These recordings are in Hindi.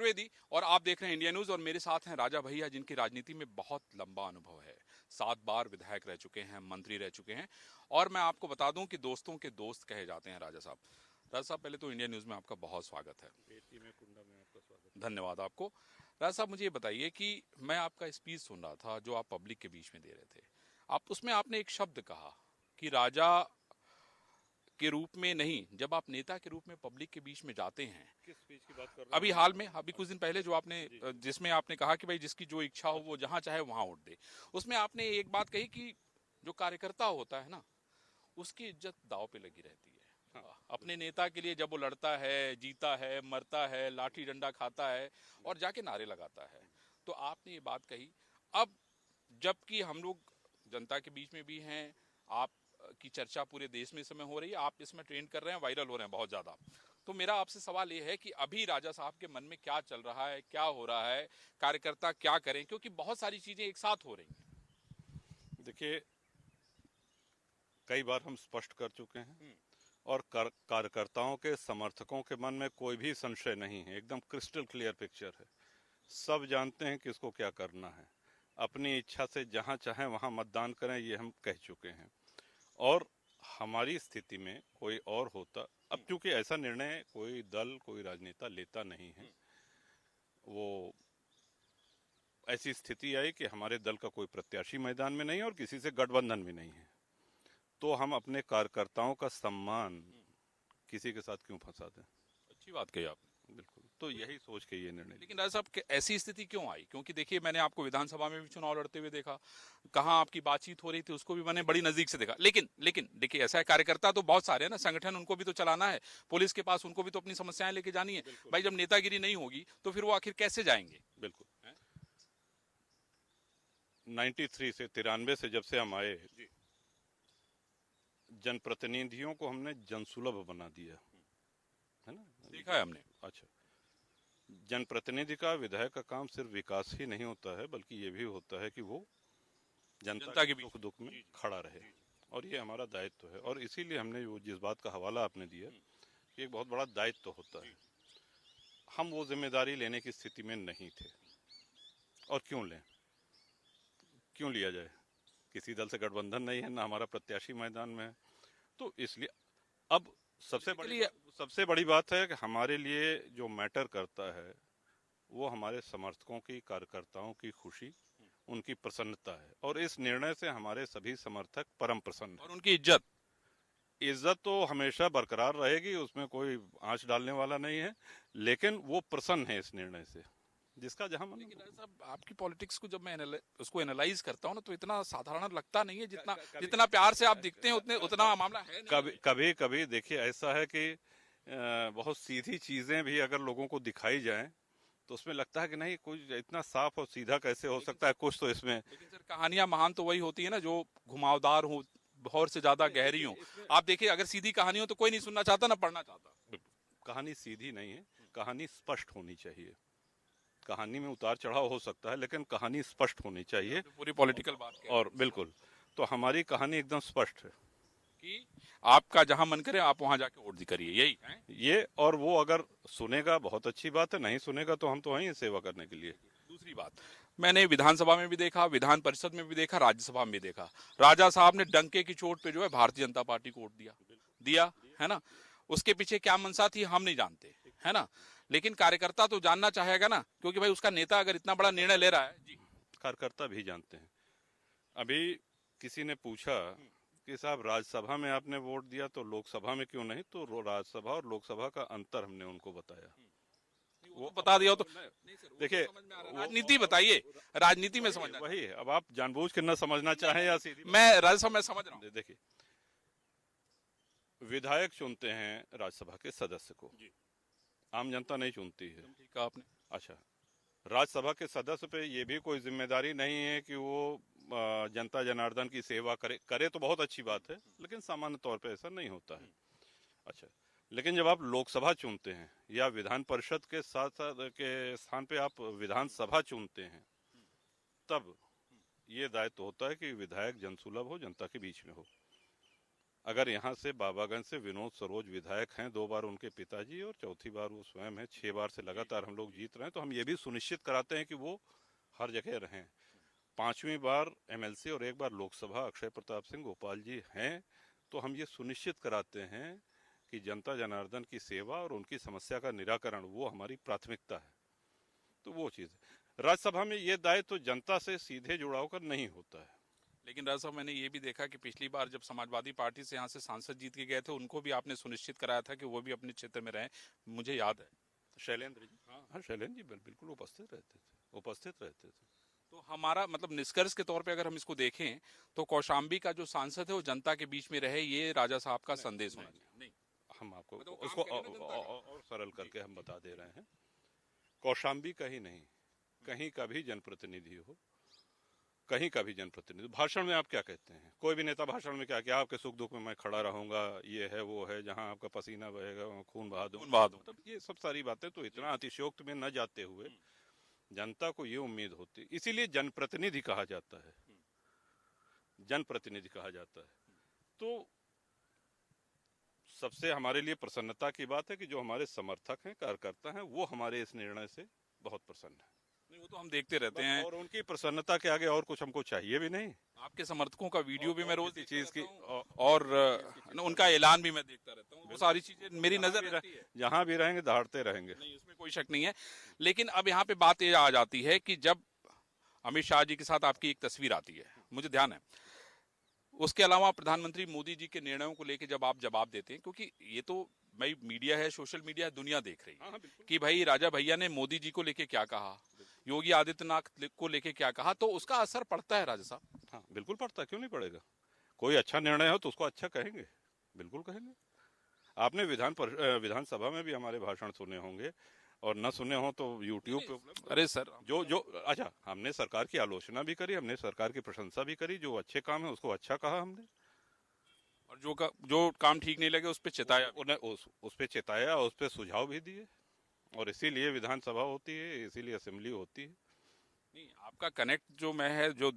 चतुर्वेदी और आप देख रहे हैं इंडिया न्यूज। और मेरे साथ हैं राजा भैया, जिनकी राजनीति में बहुत लंबा अनुभव है। 7 बार विधायक रह चुके हैं, मंत्री रह चुके हैं, और मैं आपको बता दूं कि दोस्तों के दोस्त कहे जाते हैं राजा साहब। राजा साहब, पहले तो इंडिया न्यूज में आपका बहुत स्वागत है। बेटी में कुंडा में आपका स्वागत। धन्यवाद आपको। राजा साहब, मुझे ये बताइए कि मैं आपका स्पीच सुन रहा था जो आप पब्लिक के बीच में दे रहे थे। आप उसमें आपने एक शब्द कहा कि राजा के रूप में नहीं, जब आप नेता के रूप में पब्लिक के बीच में जाते हैं। किस स्पीच की बात कर रहे हैं? अभी हाल में, अभी कुछ दिन पहले जो आपने, जिसमें आपने कहा कि भाई जिसकी जो इच्छा हो वो जहां चाहे वहां वोट दे। उसमें आपने एक बात कही कि जो कार्यकर्ता होता है ना, उसकी इज्जत दांव पे लगी रहती है। अपने नेता के लिए जब वो लड़ता है, जीता है, मरता है, लाठी डंडा खाता है और जाके नारे लगाता है। तो आपने ये बात कही। अब जबकि हम लोग जनता के बीच में भी हैं, आप की चर्चा पूरे देश में इस समय हो रही है, आप इसमें ट्रेंड कर रहे हैं, वायरल हो रहे हैं बहुत ज्यादा। तो मेरा आपसे सवाल ये है कि अभी राजा साहब के मन में क्या चल रहा है, क्या हो रहा है, कार्यकर्ता क्या करें, क्योंकि बहुत सारी चीजें एक साथ हो रही हैं। देखिए, कई बार हम स्पष्ट कर चुके हैं और कार्यकर्ताओं के समर्थकों के मन में कोई भी संशय नहीं है। एकदम क्रिस्टल क्लियर पिक्चर है। सब जानते हैं किसको क्या करना है। अपनी इच्छा से जहां चाहे वहां मतदान करें, ये हम कह चुके हैं। और हमारी स्थिति में कोई और होता, अब क्योंकि ऐसा निर्णय कोई दल, कोई राजनेता लेता नहीं है, वो ऐसी स्थिति आई कि हमारे दल का कोई प्रत्याशी मैदान में नहीं है और किसी से गठबंधन भी नहीं है, तो हम अपने कार्यकर्ताओं का सम्मान किसी के साथ क्यों फंसा दें। अच्छी बात कही आपने। बिल्कुल, तो यही सोच के ये निर्णय। लेकिन राजा साहब, ऐसी स्थिति क्यों आई? क्योंकि देखिए, मैंने आपको विधानसभा में भी चुनाव लड़ते हुए देखा, कहाँ आपकी बातचीत हो रही थी उसको भी मैंने बड़ी नजदीक से देखा। लेकिन लेकिन देखिए, ऐसा है, कार्यकर्ता तो बहुत सारे हैं ना, संगठन उनको भी तो चलाना है, पुलिस के पास उनको भी तो अपनी समस्याएं लेके जानी है। भाई, जब नेतागिरी नहीं होगी तो फिर वो आखिर कैसे जाएंगे? बिल्कुल। 93 से 93 से जब से हम आए, जनप्रतिनिधियों को हमने जनसुलभ बना दिया है ना। देखा है हमने। अच्छा, जनप्रतिनिधि का, विधायक का काम सिर्फ विकास ही नहीं होता है, बल्कि ये भी होता है कि वो जनता के सुख दुख में खड़ा रहे, और ये हमारा दायित्व है। और इसीलिए हमने वो जिस बात का हवाला आपने दिया कि एक बहुत बड़ा दायित्व होता है, हम वो जिम्मेदारी लेने की स्थिति में नहीं थे। और क्यों लें, क्यों लिया जाए? किसी दल से गठबंधन नहीं है, ना हमारा प्रत्याशी मैदान में है, तो इसलिए अब सबसे बड़ी बात है कि हमारे लिए जो मैटर करता है वो हमारे समर्थकों की, कार्यकर्ताओं की खुशी, उनकी प्रसन्नता है। और इस निर्णय से हमारे सभी समर्थक परम प्रसन्न हैं। और उनकी इज्जत तो हमेशा बरकरार रहेगी, उसमें कोई आंच डालने वाला नहीं है, लेकिन वो प्रसन्न है इस निर्णय से, जिसका जहां मन। लेकिन राजा साहब, आपकी पॉलिटिक्स को जब मैं उसको एनालाइज करता हूँ ना, तो इतना साधारण लगता नहीं है। जितना प्यार से आप दिखते हैं उतना मामला है नहीं। कभी देखिए, ऐसा है कि बहुत सीधी चीजें भी अगर लोगों को दिखाई जाएं तो उसमें लगता है कि नहीं, कुछ इतना साफ और सीधा कैसे हो सकता है, कुछ तो इसमें। लेकिन सर, कहानियां महान तो वही होती है ना जो घुमावदार हो, बहुत से ज्यादा गहरी हो। आप देखिए, अगर सीधी कहानी हो तो कोई नहीं सुनना चाहता ना पढ़ना चाहता। कहानी सीधी नहीं है, कहानी स्पष्ट होनी चाहिए। कहानी में उतार चढ़ाव हो सकता है, लेकिन कहानी स्पष्ट होनी चाहिए। पूरी पॉलिटिकल बात और बिल्कुल, तो हमारी कहानी एकदम स्पष्ट है कि आपका जहां मन करे आप वहां जाके वोट करिए, यही है ये। और वो अगर सुनेगा बहुत अच्छी बात है, नहीं सुनेगा तो हम तो वहीं सेवा करने के लिए। दूसरी बात, मैंने विधानसभा में भी देखा, विधान परिषद में भी देखा, राज्यसभा में भी देखा, राजा साहब ने डंके की चोट पे जो है भारतीय जनता पार्टी को वोट दिया है ना। उसके पीछे क्या मंशा थी हम नहीं जानते, है ना। लेकिन कार्यकर्ता तो जानना चाहेगा ना, क्योंकि भाई उसका नेता अगर इतना बड़ा निर्णय ले रहा है। जी, कार्यकर्ता भी जानते हैं। अभी किसी ने पूछा कि साहब, राज्यसभा में आपने वोट दिया तो लोकसभा में क्यों नहीं? तो राज्यसभा और लोकसभा का अंतर हमने उनको बताया। वो बता दिया तो देखिए, राजनीति बताइए, राजनीति में समझना वही है। अब आप जानबूझ के न समझना चाहें या सीधी, मैं राज्यसभा में समझ रहा हूँ। देखिए, विधायक चुनते हैं राज्यसभा के सदस्य को, आम जनता नहीं चुनती है। ठीक है आपने। अच्छा, राज्यसभा के सदस्य पे ये भी कोई जिम्मेदारी नहीं है कि वो जनता जनार्दन की सेवा करे तो बहुत अच्छी बात है, लेकिन सामान्य तौर पे ऐसा नहीं होता है। अच्छा, लेकिन जब आप लोकसभा चुनते हैं या विधान परिषद के साथ साथ के स्थान पे आप विधानसभा चुनते हैं, तब ये दायित्व होता है कि विधायक जनसुलभ हो, जनता के बीच में हो। अगर यहाँ से बाबागंज से विनोद सरोज विधायक हैं, 2 बार उनके पिताजी और चौथी बार वो स्वयं है, 6 बार से लगातार हम लोग जीत रहे हैं, तो हम ये भी सुनिश्चित कराते हैं कि वो हर जगह रहें। 5वीं बार एमएलसी और 1 बार लोकसभा अक्षय प्रताप सिंह गोपाल जी हैं, तो हम ये सुनिश्चित कराते हैं कि जनता जनार्दन की सेवा और उनकी समस्या का निराकरण वो हमारी प्राथमिकता है। तो वो चीज़ है। राज्यसभा में ये दायित्व तो जनता से सीधे जुड़ाव कर नहीं होता है। लेकिन राजा साहब, मैंने ये भी देखा कि पिछली बार जब समाजवादी पार्टी से यहाँ से सांसद जीत के गए थे, उनको भी आपने सुनिश्चित कराया था कि वो भी अपने क्षेत्र में रहें, मुझे याद है। शैलेंद्र जी, हाँ शैलेंद्र जी बिल्कुल उपस्थित रहते थे। तो हमारा मतलब निष्कर्ष के तौर पे अगर हम इसको देखें तो कौशाम्बी का जो सांसद है वो जनता के बीच में रहे, ये राजा साहब का संदेश होना चाहिए। नहीं, हम आपको उसको और सरल करके हम बता दे रहे हैं। कौशाम्बी का ही नहीं, कहीं का भी जनप्रतिनिधि हो, कहीं का भी जनप्रतिनिधि, भाषण में आप क्या कहते हैं? कोई भी नेता भाषण में क्या आपके सुख दुख में मैं खड़ा रहूंगा, ये है वो है, जहां आपका पसीना बहेगा वहां खून बहा दूं। तो ये सब सारी बातें तो इतना अतिशयोक्त में न जाते हुए जनता को ये उम्मीद होती, इसीलिए जनप्रतिनिधि कहा जाता है, जनप्रतिनिधि कहा जाता है। तो सबसे हमारे लिए प्रसन्नता की बात है कि जो हमारे समर्थक हैं, कार्यकर्ता हैं, वो हमारे इस निर्णय से बहुत प्रसन्न है। नहीं, वो तो हम देखते रहते हैं, और उनकी प्रसन्नता के आगे और कुछ हमको चाहिए भी नहीं। आपके समर्थकों का वीडियो भी मैं रोज चीज की और उनका ऐलान भी मैं देखता रहता हूँ, वो सारी चीजें मेरी नजर रहती है। जहां भी रहेंगे दहाड़ते रहेंगे, नहीं, इसमें कोई शक नहीं है। लेकिन अब यहाँ पे बात ये आ जाती है कि जब अमित शाह जी के साथ आपकी एक तस्वीर आती है, मुझे ध्यान है, उसके अलावा प्रधानमंत्री मोदी जी के निर्णयों को लेकर जब आप जवाब देते हैं, क्योंकि ये तो भाई मीडिया है, सोशल मीडिया है, दुनिया देख रही है कि भाई राजा भैया ने मोदी जी को लेके क्या कहा, योगी आदित्यनाथ को लेके क्या कहा, तो उसका असर पड़ता है राजा साहब। हाँ बिल्कुल पड़ता है, क्यों नहीं पड़ेगा? कोई अच्छा निर्णय हो तो उसको अच्छा कहेंगे, बिल्कुल कहेंगे। आपने विधानसभा में भी हमारे भाषण सुने होंगे, और न सुने हो तो यूट्यूब पे। अरे सर, जो अच्छा, हमने सरकार की आलोचना भी करी, हमने सरकार की प्रशंसा भी करी, जो अच्छे काम है उसको अच्छा कहा हमने, और जो काम ठीक नहीं लगे उस पर चिताया, उस पे चिताया, उस पे सुझाव भी दिए। और इसीलिए विधानसभा होती है, इसीलिए असेंबली होती है। नहीं, आपका कनेक्ट जो मैं है, जो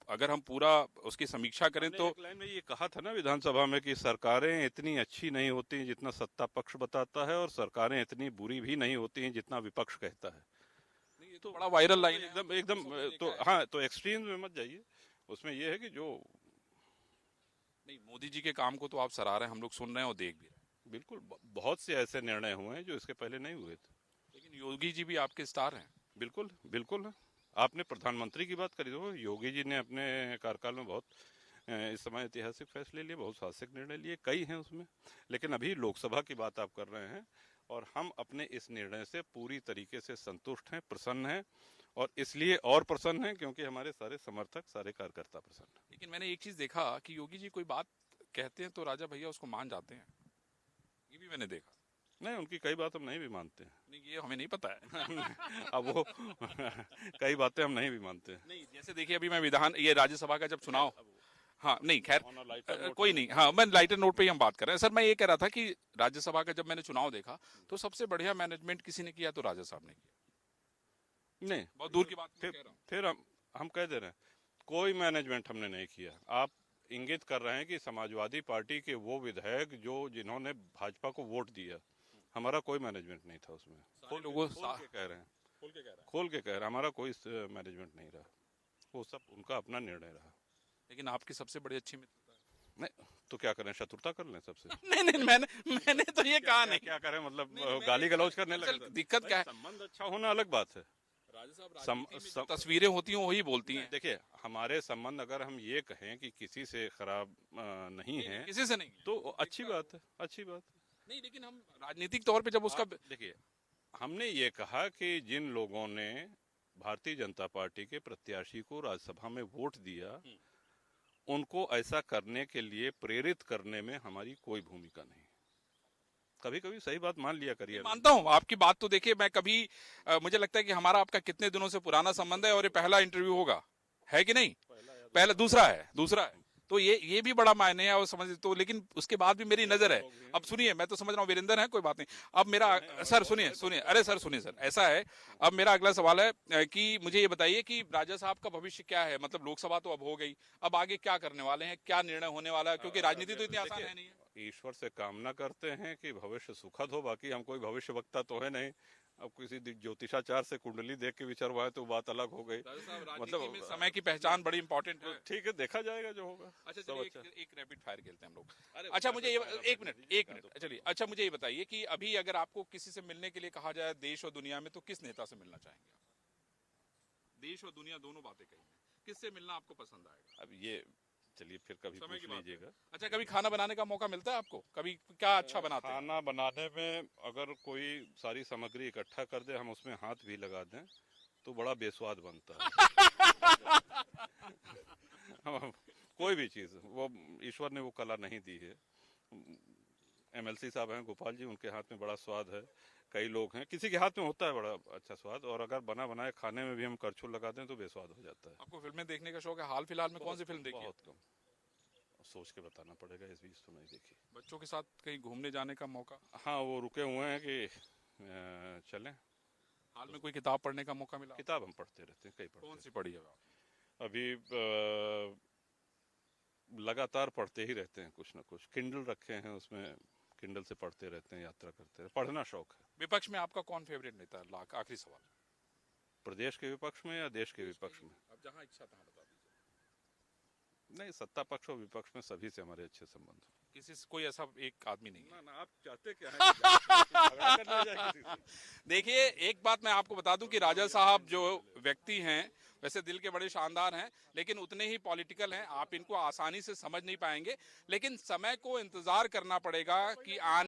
अगर हम पूरा उसकी समीक्षा करें तो एक लाइन में ये कहा था ना विधानसभा में कि सरकारें इतनी अच्छी नहीं होती जितना सत्ता पक्ष बताता है, और सरकारें इतनी बुरी भी नहीं होती हैं जितना विपक्ष कहता है। नहीं, ये तो बड़ा वायरल लाइन है, एकदम तो हाँ, तो एक्सट्रीम में मत जाइए। उसमें ये है कि जो नहीं, मोदी जी के काम को तो आप सराह रहे हैं, हम लोग सुन रहे हैं और देख भी रहे हैं। बिल्कुल, बहुत से ऐसे निर्णय हुए हैं जो इसके पहले नहीं हुए थे। लेकिन योगी जी भी आपके स्टार हैं। बिल्कुल बिल्कुल। आपने प्रधानमंत्री की बात करी, तो योगी जी ने अपने कार्यकाल में बहुत इस समय ऐतिहासिक फैसले लिए, बहुत साहसिक निर्णय लिए, कई हैं उसमें। लेकिन अभी लोकसभा की बात आप कर रहे हैं, और हम अपने इस निर्णय से पूरी तरीके से संतुष्ट हैं, प्रसन्न हैं, और इसलिए और प्रसन्न हैं क्योंकि हमारे सारे समर्थक, सारे कार्यकर्ता प्रसन्न हैं। लेकिन मैंने एक चीज देखा कि योगी जी कोई बात कहते हैं तो राजा भैया उसको मान जाते हैं, ये भी मैंने देखा। नहीं, उनकी कई बात हम नहीं भी मानते हैं। नहीं, ये हमें नहीं पता है। अब वो कई बातें हम नहीं भी मानते हैं। नहीं, जैसे देखिए अभी मैं ये राज्यसभा का जब चुनाव, हाँ नहीं खैर कोई नहीं, हाँ मैं लाइटर नोट पे ही हम बात कर रहे हैं। सर मैं ये कह रहा था कि राज्यसभा का जब मैंने चुनाव देखा तो सबसे बढ़िया मैनेजमेंट किसी ने किया तो राजा साहब ने किया। नहीं, बहुत दूर की बात मैं कह रहा हूँ। फिर हम कह दे रहे हैं कोई मैनेजमेंट हमने नहीं किया। आप इंगित कर रहे हैं कि समाजवादी पार्टी के वो विधायक जिन्होंने भाजपा को वोट दिया, हमारा कोई मैनेजमेंट नहीं था उसमें। खोल के कह रहे हैं, खोल के कह रहे हैं, हमारा कोई मैनेजमेंट नहीं रहा, वो सब उनका अपना निर्णय रहा। लेकिन आपकी सबसे बड़ी अच्छी मित्रता है। नहीं तो क्या करें, शत्रुता कर लें सबसे? नहीं, मैंने तो ये कहा नहीं। क्या करें मतलब गाली गलौज करने लगे? दिक्कत क्या है? संबंध अच्छा होना अलग बात है। तस्वीरें होती हैं वही बोलती हैं। देखिए, हमारे संबंध अगर हम ये कहें कि किसी से खराब नहीं है, किसी से नहीं, तो अच्छी बात है, अच्छी बात है। नहीं, लेकिन हम राजनीतिक तौर पे जब उसका देखिए, हमने ये कहा कि जिन लोगों ने भारतीय जनता पार्टी के प्रत्याशी को राज्यसभा में वोट दिया, उनको ऐसा करने के लिए प्रेरित करने में हमारी कोई भूमिका नहीं। कभी कभी सही बात मान लिया करिए। मानता हूँ आपकी बात, तो देखिए मैं कभी मुझे लगता है कि हमारा आपका कितने दिनों से पुराना संबंध है, और ये पहला इंटरव्यू होगा, है कि नहीं? पहला, दूसरा है। तो ये भी बड़ा मायने है और समझ तो, लेकिन उसके बाद भी मेरी नजर है। अब सुनिए, मैं तो समझ रहा हूँ वीरेंद्र है, कोई बात नहीं। अब मेरा सर सुनिए, अरे सर सुनिए सर, ऐसा है, अब मेरा अगला सवाल है कि मुझे ये बताइए कि राजा साहब का भविष्य क्या है? मतलब लोकसभा तो अब हो गई, अब आगे क्या करने वाले हैं, क्या निर्णय होने वाला है? क्योंकि राजनीति तो इतनी आसान है नहीं है। ईश्वर से कामना करते हैं कि भविष्य सुखद हो, बाकी हम कोई भविष्य वक्ता तो है नहीं। अब किसी ज्योतिषाचार से कुंडली देख के विचारवाए तो बात अलग हो गई। मतलब में समय की पहचान बड़ी इंपॉर्टेंट है। ठीक है, देखा जाएगा जो होगा। अच्छा चलिए, एक रैपिड फायर खेलते हैं हम लोग। अच्छा मुझे ये एक मिनट चलिए, अच्छा मुझे ये बताइए कि अभी अगर आपको किसी से मिलने के लिए कहा जाए देश और दुनिया में, तो किस नेता से मिलना चाहेंगे आप? देश और दुनिया दोनों बातें कही, किससे मिलना आपको पसंद आएगा? अब ये चलिए फिर कभी पूछ लीजिएगा। अच्छा, कभी खाना बनाने का मौका मिलता है आपको? कभी क्या अच्छा बनाते हैं? खाना बनाने में अगर कोई सारी सामग्री इकट्ठा कर दे, हम उसमें हाथ भी लगा दें, तो बड़ा बेस्वाद बनता है। कोई भी चीज, वो ईश्वर ने वो कला नहीं दी है। एमएलसी साहब हैं गोपाल जी, उनके हाथ में बड़ा स्वाद है। कई लोग हैं, किसी के हाथ में होता है बड़ा अच्छा स्वाद, और अगर बना बनाए खाने में भी हम करछुल लगा दें तो बेस्वाद हो जाता है। आपको फिल्में देखने का शौक है? हाल फिलहाल में कौन सी फिल्म देखी? बहुत कम, सोच के बताना पड़ेगा, इस बीच तो नहीं देखी। बच्चों के साथ कहीं घूमने जाने का मौका? हाँ, वो रुके हुए हैं कि चलें। हाल में कोई किताब पढ़ने का मौका मिला? किताब हम पढ़ते रहते हैं, कई पढ़ते। कौन सी पढ़ी है आप? अभी लगातार पढ़ते ही रहते हैं कुछ ना कुछ। किंडल रखे हैं, उसमें किंडल से पढ़ते रहते हैं, यात्रा करते हैं। पढ़ना शौक है। विपक्ष में आपका कौन फेवरेट नेता है? आखिरी सवाल। प्रदेश के विपक्ष में या देश के विपक्ष में? अब जहां इच्छा तहां बता दीजिए। नहीं, सत्ता पक्ष और विपक्ष में सभी से हमारे अच्छे संबंध हैं। किसी से कोई ऐसा एक आदमी नहीं है? ना, आप चाहते क्या हैं? झगड़ा करने जाए किसी से? देखिए, एक बात मैं आपको बता दूं कि राजा साहब जो व्यक्ति हैं, वैसे दिल के बड़े शानदार हैं, लेकिन उतने ही पॉलिटिकल हैं। आप इनको आसानी से समझ नहीं पाएंगे, लेकिन समय को इंतजार करना पड़ेगा कि आने